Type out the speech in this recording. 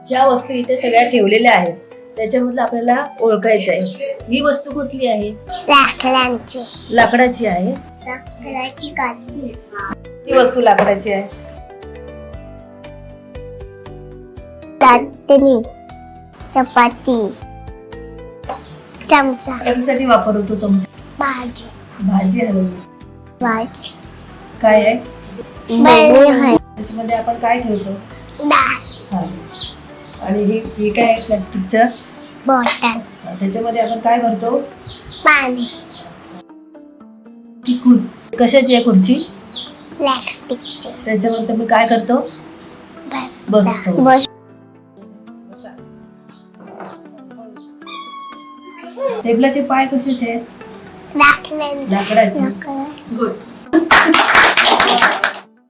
ज्या वस्तू इथे सगळ्या ठेवलेल्या आहेत त्याच्यामधलं आपल्याला ओळखायचं आहे. ही वस्तू कुठली आहे? लाकडाची आहे. लाकडाची काठी. ही वस्तू लाकडाची आहे. दातणी, चपाती, चमचा. कशासाठी वापरतो चमचा? भाजी. भाजी हलवली. भाजी. काय आहे? बरणी. त्याच्यामध्ये आपण काय ठेवतो? डाळ. हा. आणि हे काय आहे? प्लास्टिकचं बॉटल. त्याच्यामध्ये आपण काय भरतो? पाणी. कशाची आहे खुर्ची? प्लास्टिकची. त्याच्यामध्ये तुम्ही काय करतो? बसतो. बस. टेबलाचे पाय कशाचे आहेत? लाकडाची. लाकडाचे. गुड.